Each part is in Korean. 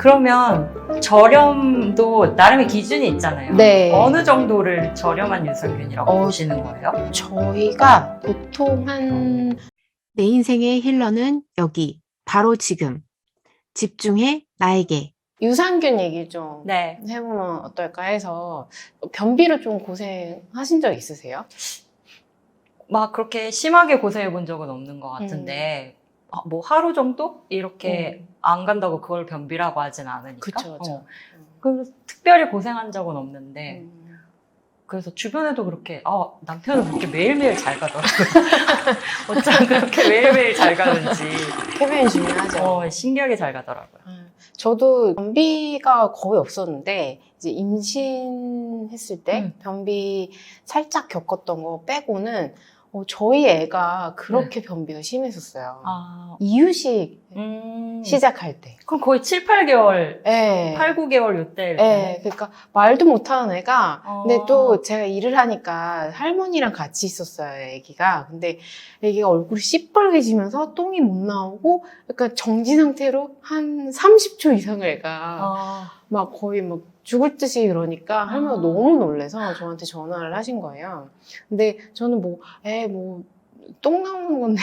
그러면 저렴도 나름의 기준이 있잖아요. 네. 어느 정도를 저렴한 유산균이라고 보시는 거예요? 저희가 보통 내 인생의 힐러는 여기, 바로 지금. 집중해, 나에게. 유산균 얘기 좀 네. 해보면 어떨까 해서 변비로 좀 고생하신 적 있으세요? 막 그렇게 심하게 고생해 본 적은 없는 것 같은데 뭐 하루 정도? 이렇게 안 간다고 그걸 변비라고 하진 않으니까. 그쵸. 그래서 특별히 고생한 적은 없는데 그래서 주변에도 그렇게 남편은 그렇게 매일매일 잘 가더라고요. 어쩜 그렇게 매일매일 잘 가는지 캐비인 중요하죠. 신기하게 잘 가더라고요. 저도 변비가 거의 없었는데 이제 임신했을 때 변비 살짝 겪었던 거 빼고는 저희 애가 그렇게 변비가 심했었어요. 이유식 시작할 때. 그럼 거의 7, 8개월, 네. 8, 9개월 요때. 네, 그러니까 말도 못하는 애가 근데 또 제가 일을 하니까 할머니랑 같이 있었어요, 애기가. 근데 애기가 얼굴이 시뻘개지면서 똥이 못 나오고 약간 정지 상태로 한 30초 이상을 애가 막 거의 막 죽을 듯이 그러니까 할머니가 너무 놀래서 저한테 전화를 하신 거예요. 근데 저는 똥 나오는 건데.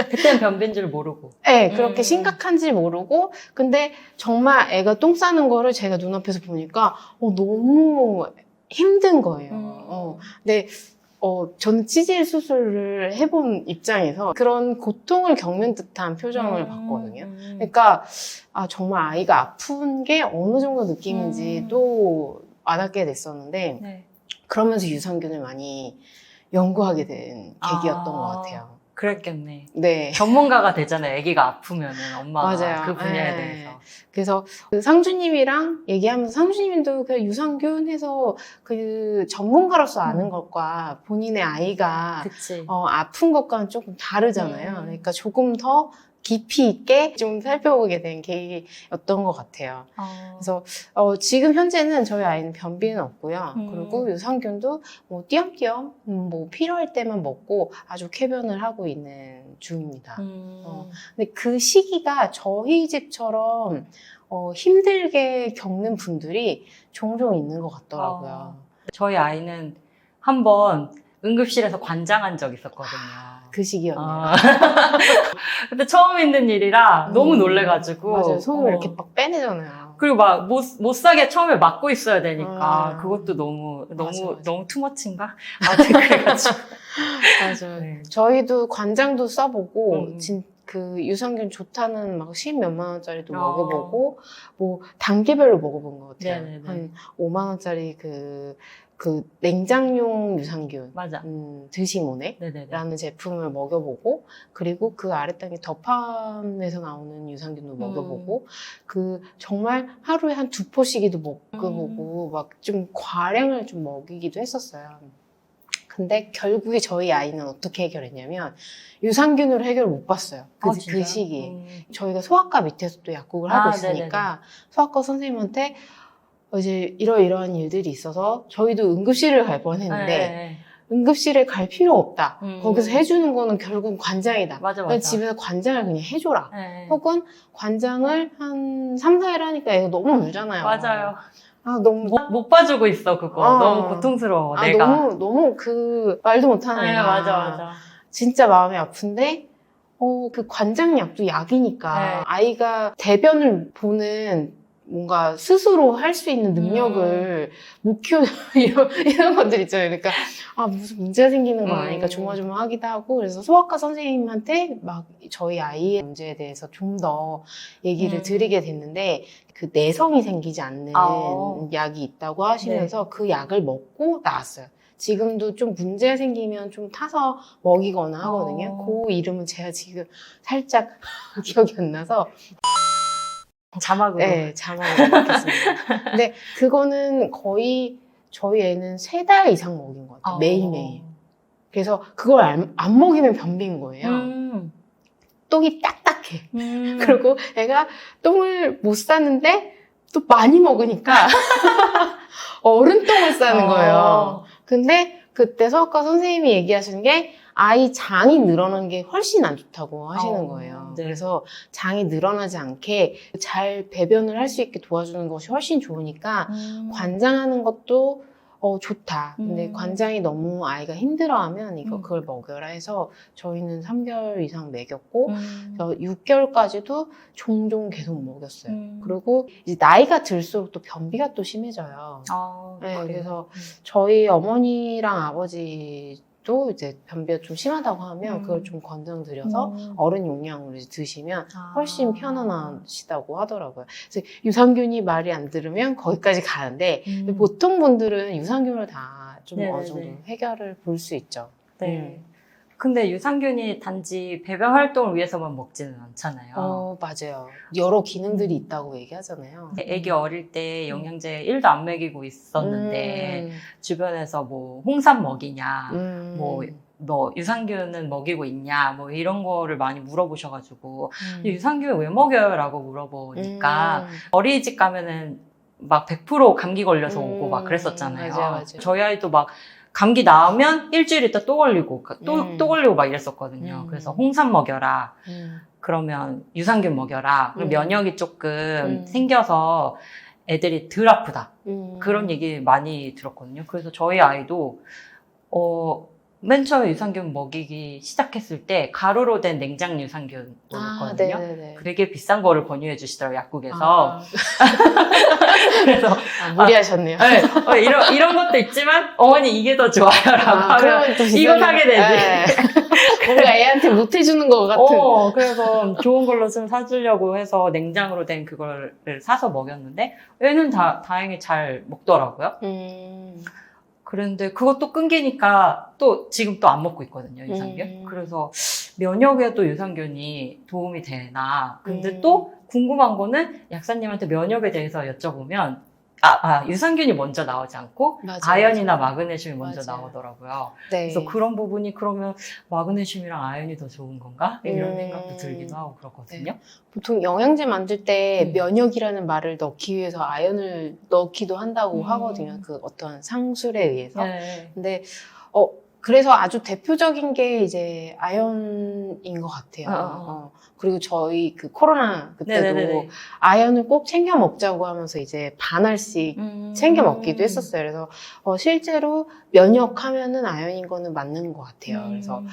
그때는 변비인 줄 모르고. 네, 그렇게 심각한지 모르고. 근데 정말 애가 똥 싸는 거를 제가 눈앞에서 보니까 너무 힘든 거예요. 근데 저는 치질 수술을 해본 입장에서 그런 고통을 겪는 듯한 표정을 봤거든요. 그러니까 정말 아이가 아픈 게 어느 정도 느낌인지도 와닿게 됐었는데 네. 그러면서 유산균을 많이 연구하게 된 계기였던 것 같아요. 그랬겠네. 네. 전문가가 되잖아요. 아기가 아프면은 엄마가 맞아요. 그 분야에 네. 대해서. 그래서 그 상주님이랑 얘기하면서 상주님도 그 유산균 해서 그 전문가로서 아는 것과 본인의 아이가 그치. 아픈 것과는 조금 다르잖아요. 그러니까 조금 더 깊이 있게 좀 살펴보게 된 계기였던 것 같아요. 그래서 지금 현재는 저희 아이는 변비는 없고요. 그리고 유산균도 뭐 띄엄띄엄 필요할 때만 먹고 아주 쾌변을 하고 있는 중입니다. 근데 그 시기가 저희 집처럼 힘들게 겪는 분들이 종종 있는 것 같더라고요. 저희 아이는 한번 응급실에서 관장한 적 있었거든요. 그 시기였네요. 근데 처음 있는 일이라 너무 놀래가지고. 맞아요. 손을 이렇게 막 빼내잖아요. 그리고 막 못 사게 처음에 막고 있어야 되니까 그것도 너무 투머치인가? 아무튼 그래가지고. 맞아요. 네. 저희도 관장도 써보고 그 유산균 좋다는 막 10몇만 원짜리도 먹어보고 뭐 단계별로 먹어본 것 같아요. 네네네. 한 5만 원짜리 그 냉장용 유산균 맞아. 드시모네라는 제품을 먹여보고 그리고 그 아래땅에 더팜에서 나오는 유산균도 먹여보고 그 정말 하루에 한 2포씩이도 먹여보고 막 좀 과량을 좀 먹이기도 했었어요. 근데 결국에 저희 아이는 어떻게 해결했냐면 유산균으로 해결을 못 봤어요. 그 시기에. 저희가 소아과 밑에서 또 약국을 하고 있으니까 네네네. 소아과 선생님한테 이제 이러이러한 일들이 있어서 저희도 응급실을 갈 뻔했는데 응급실에 갈 필요 없다. 거기서 해주는 거는 결국 관장이다. 맞아. 집에서 관장을 그냥 해줘라. 혹은 관장을 한 3, 4일 하니까 애가 너무 울잖아요. 맞아요. 너무 못 봐주고 있어 그거. 너무 고통스러워 내가. 너무 말도 못하는 애가. 맞아. 진짜 마음이 아픈데 그 관장약도 약이니까 아이가 대변을 보는 뭔가 스스로 할 수 있는 능력을 못 키우는 이런 것들 있잖아요. 그러니까 무슨 문제가 생기는 거 아니까 조마조마하기도 하고 그래서 소아과 선생님한테 막 저희 아이의 문제에 대해서 좀 더 얘기를 드리게 됐는데 그 내성이 생기지 않는 약이 있다고 하시면서 그 약을 먹고 나왔어요. 지금도 좀 문제가 생기면 좀 타서 먹이거나 하거든요. 그 이름은 제가 지금 살짝 기억이 안 나서 자막으로. 네, 자막으로 넣겠습니다. 근데 그거는 거의 저희 애는 3달 이상 먹인 것 같아요. 매일매일. 그래서 그걸 안 먹이면 변비인 거예요. 똥이 딱딱해. 그리고 애가 똥을 못 싸는데 또 많이 먹으니까 어른 똥을 싸는 거예요. 근데 그때 성악과 선생님이 얘기하시는 게 아이 장이 늘어나는 게 훨씬 안 좋다고 하시는 거예요. 네. 그래서 장이 늘어나지 않게 잘 배변을 할 수 있게 도와주는 것이 훨씬 좋으니까 관장하는 것도 좋다. 근데 관장이 너무 아이가 힘들어하면 그걸 먹여라 해서 저희는 3개월 이상 먹였고 6개월까지도 종종 계속 먹였어요. 그리고 이제 나이가 들수록 또 변비가 또 심해져요. 네, 그래서 저희 어머니랑 아버지도 이제 변비가 좀 심하다고 하면 그걸 좀 권장드려서 어른 용량으로 이제 드시면 훨씬 편안하시다고 하더라고요. 그래서 유산균이 말이 안 들으면 거기까지 가는데 보통 분들은 유산균을 다 좀 어느 정도 해결을 볼 수 있죠. 네. 근데 유산균이 단지 배변 활동을 위해서만 먹지는 않잖아요. 맞아요. 여러 기능들이 있다고 얘기하잖아요. 애기 어릴 때 영양제 1도 안 먹이고 있었는데 주변에서 뭐 홍삼 먹이냐, 뭐 너 유산균은 먹이고 있냐, 뭐 이런 거를 많이 물어보셔가지고 유산균 왜 먹여요? 라고 물어보니까 어린이집 가면은 막 100% 감기 걸려서 오고 막 그랬었잖아요. 맞아요. 저희 아이도 막 감기 나오면 일주일 있다 또 걸리고 또 걸리고 막 이랬었거든요. 그래서 홍삼 먹여라. 그러면 유산균 먹여라. 그럼 면역이 조금 생겨서 애들이 덜 아프다. 그런 얘기 많이 들었거든요. 그래서 저희 아이도 맨 처음에 유산균 먹이기 시작했을 때 가루로 된 냉장 유산균 먹었거든요. 되게 비싼 거를 권유해 주시더라고요, 약국에서. 그래서 무리하셨네요. 네, 이런 것도 있지만 어머니 이게 더 좋아요라고 하면 또 이거 사게 되지. 뭔가 애한테 못 해주는 것 같은. 그래서 좋은 걸로 좀 사주려고 해서 냉장으로 된 그거를 사서 먹였는데 얘는 다행히 잘 먹더라고요. 그런데 그것도 끊기니까 또 지금 또 안 먹고 있거든요, 유산균. 그래서 면역에도 유산균이 도움이 되나. 근데 또 궁금한 거는 약사님한테 면역에 대해서 여쭤보면 유산균이 먼저 나오지 않고 아연이나 마그네슘이 먼저 나오더라고요. 그래서 그런 부분이 그러면 마그네슘이랑 아연이 더 좋은 건가? 이런 생각도 들기도 하고 그렇거든요. 보통 영양제 만들 때 면역이라는 말을 넣기 위해서 아연을 넣기도 한다고 하거든요. 그 어떤 상술에 의해서. 근데 그래서 아주 대표적인 게 이제 아연인 것 같아요. 그리고 저희 그 코로나 그때도 아연을 꼭 챙겨 먹자고 하면서 이제 반알씩 챙겨 먹기도 했었어요. 그래서 실제로 면역하면은 아연인 거는 맞는 것 같아요. 그래서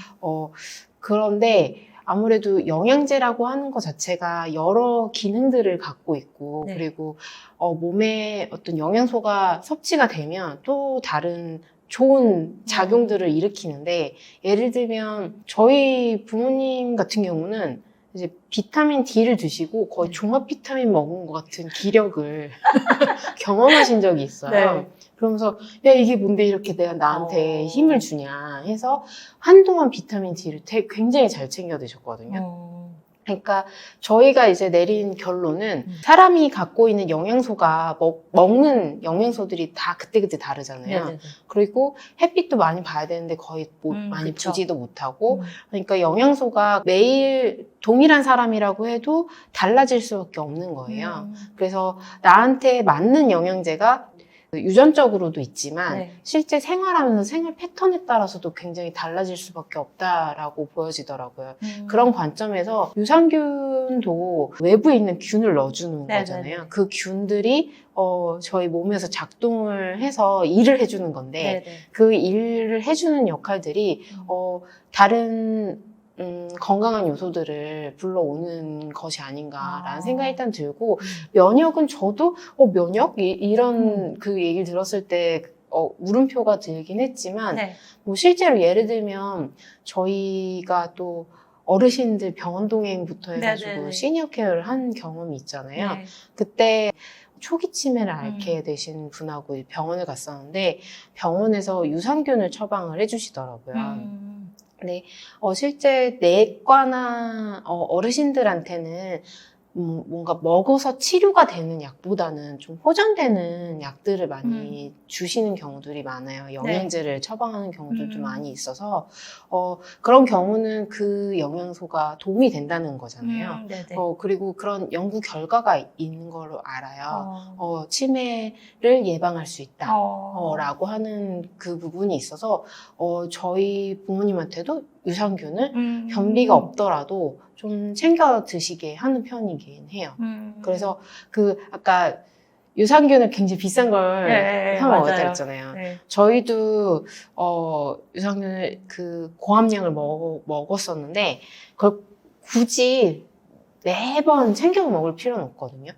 그런데 아무래도 영양제라고 하는 것 자체가 여러 기능들을 갖고 있고 그리고 몸에 어떤 영양소가 섭취가 되면 또 다른 좋은 작용들을 일으키는데 예를 들면 저희 부모님 같은 경우는 이제 비타민 D를 드시고 거의 종합 비타민 먹은 것 같은 기력을 경험하신 적이 있어요. 그러면서 야 이게 뭔데 이렇게 내가 나한테 힘을 주냐 해서 한동안 비타민 D를 굉장히 잘 챙겨 드셨거든요. 그러니까 저희가 이제 내린 결론은 사람이 갖고 있는 영양소가 먹는 영양소들이 다 그때그때 다르잖아요. 그리고 햇빛도 많이 봐야 되는데 거의 많이 보지도 못하고 그러니까 영양소가 매일 동일한 사람이라고 해도 달라질 수밖에 없는 거예요. 그래서 나한테 맞는 영양제가 유전적으로도 있지만 실제 생활하면서 생활 패턴에 따라서도 굉장히 달라질 수밖에 없다라고 보여지더라고요. 그런 관점에서 유산균도 외부에 있는 균을 넣어주는 거잖아요. 그 균들이 저희 몸에서 작동을 해서 일을 해주는 건데 그 일을 해주는 역할들이 다른 건강한 요소들을 불러오는 것이 아닌가라는 생각이 일단 들고 면역은 저도 면역? 이런 그 얘기를 들었을 때 물음표가 들긴 했지만 뭐 실제로 예를 들면 저희가 또 어르신들 병원 동행부터 해가지고 시니어 케어를 한 경험이 있잖아요. 그때 초기 치매를 앓게 되신 분하고 병원을 갔었는데 병원에서 유산균을 처방을 해주시더라고요. 근데 실제 내과나 어르신들한테는 뭔가 먹어서 치료가 되는 약보다는 좀 포장되는 약들을 많이 주시는 경우들이 많아요. 영양제를 처방하는 경우들도 많이 있어서 그런 경우는 그 영양소가 도움이 된다는 거잖아요. 그리고 그런 연구 결과가 있는 걸로 알아요. 치매를 예방할 수 있다 라고 하는 그 부분이 있어서 저희 부모님한테도 유산균을 변비가 없더라도 좀 챙겨 드시게 하는 편이긴 해요. 그래서 아까 유산균을 굉장히 비싼 걸 사 먹었다 그랬잖아요. 저희도 유산균을 고함량을 먹었었는데 그걸 굳이 매번 챙겨 먹을 필요는 없거든요.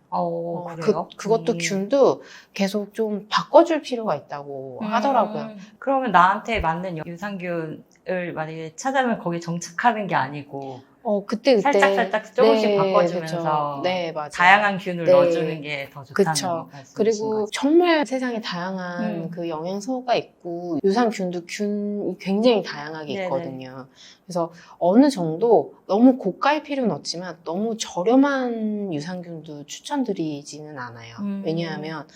그래요? 그것도 균도 계속 좀 바꿔줄 필요가 있다고 하더라고요. 그러면 나한테 맞는 유산균을 만약에 찾아면 거기 정착하는 게 아니고 그때 살짝 조금씩 바꿔주면서 맞아요. 다양한 균을 넣어주는 게 더 좋다는 말씀이신 그리고 거죠? 정말 세상에 다양한 그 영양소가 있고 유산균도 균이 굉장히 다양하게 있거든요. 그래서 어느 정도 너무 고가일 필요는 없지만 너무 저렴한 유산균도 추천드리지는 않아요. 왜냐하면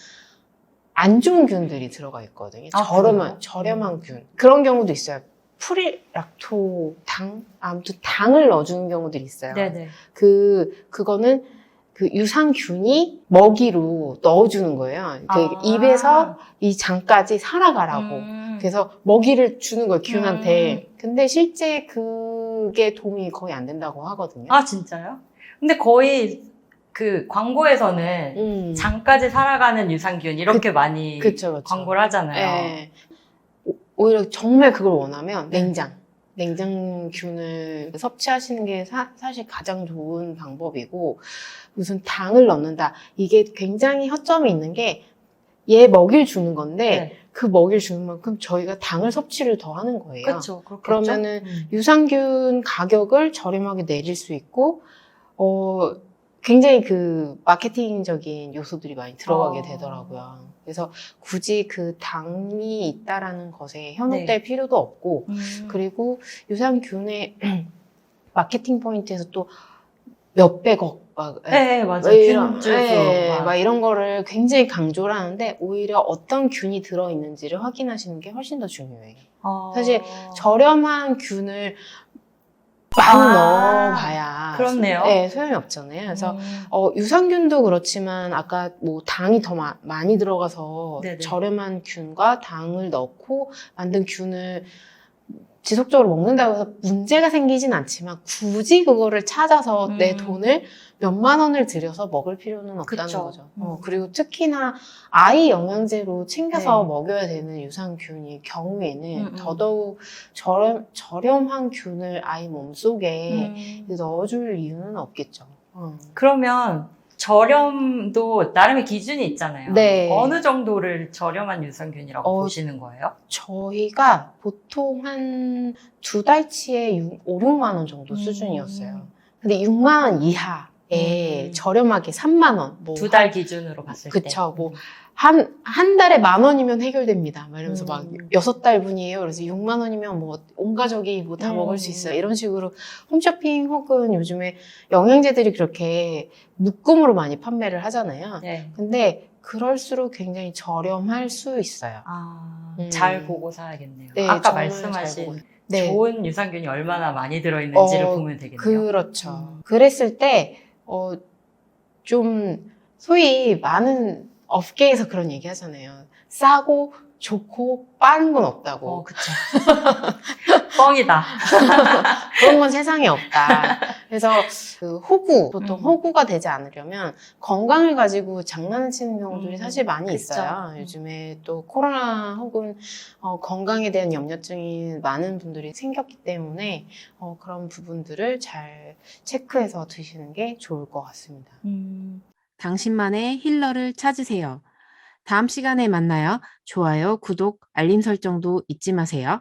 안 좋은 균들이 들어가 있거든요. 저렴한 균. 그런 경우도 있어요. 프리락토 아무튼 당을 넣어주는 경우들이 있어요. 그거는 유산균이 먹이로 넣어주는 거예요. 입에서 이 장까지 살아가라고. 그래서 먹이를 주는 거예요, 균한테. 근데 실제 그게 도움이 거의 안 된다고 하거든요. 진짜요? 근데 거의 광고에서는 장까지 살아가는 유산균 이렇게 많이 광고를 하잖아요. 오히려 정말 그걸 원하면 냉장균을 섭취하시는 게 사실 가장 좋은 방법이고, 무슨 당을 넣는다. 이게 굉장히 허점이 있는 게 얘 먹이를 주는 건데 그 먹이를 주는 만큼 저희가 당을 섭취를 더 하는 거예요. 그렇죠. 그러면은 유산균 가격을 저렴하게 내릴 수 있고 굉장히 마케팅적인 요소들이 많이 들어가게 되더라고요. 그래서 굳이 당이 있다라는 것에 현혹될 필요도 없고, 그리고 유산균의 마케팅 포인트에서 또 몇백억, 맞아요. 균주수. 이런 거를 굉장히 강조를 하는데, 오히려 어떤 균이 들어있는지를 확인하시는 게 훨씬 더 중요해요. 사실 저렴한 균을 많이 넣어봐야 그렇네요. 소용이 없잖아요. 그래서 유산균도 그렇지만 아까 당이 더 많이 들어가서 저렴한 균과 당을 넣고 만든 균을 지속적으로 먹는다고 해서 문제가 생기진 않지만 굳이 그거를 찾아서 내 돈을 몇만 원을 들여서 먹을 필요는 없다는 거죠. 그리고 특히나 아이 영양제로 챙겨서 먹여야 되는 유산균일 경우에는 더더욱 저렴한 균을 아이 몸속에 넣어줄 이유는 없겠죠. 그러면 저렴도 나름의 기준이 있잖아요. 어느 정도를 저렴한 유산균이라고 보시는 거예요? 저희가 보통 한 2달치에 5, 6만 원 정도 수준이었어요. 근데 6만 원 이하에 저렴하게 3만 원. 2달 기준으로 봤을 때. 그쵸. 한 달에 10,000원이면 해결됩니다. 이러면서 6달 분이에요. 그래서 6만 원이면 온 가족이 다 먹을 수 있어요. 이런 식으로 홈쇼핑 혹은 요즘에 영양제들이 그렇게 묶음으로 많이 판매를 하잖아요. 근데 그럴수록 굉장히 저렴할 수 있어요. 잘 보고 사야겠네요. 아까 말씀하신 좋은 유산균이 얼마나 많이 들어있는지를 보면 되겠네요. 그렇죠. 그랬을 때 좀 소위 많은 업계에서 그런 얘기 하잖아요. 싸고 좋고 빠른 건 없다고. 그쵸. 뻥이다. 그런 건 세상에 없다. 그래서 보통 호구가 되지 않으려면 건강을 가지고 장난치는 경우들이 사실 많이 있어요. 요즘에 또 코로나 혹은 건강에 대한 염려증이 많은 분들이 생겼기 때문에 그런 부분들을 잘 체크해서 드시는 게 좋을 것 같습니다. 당신만의 힐러를 찾으세요. 다음 시간에 만나요. 좋아요, 구독, 알림 설정도 잊지 마세요.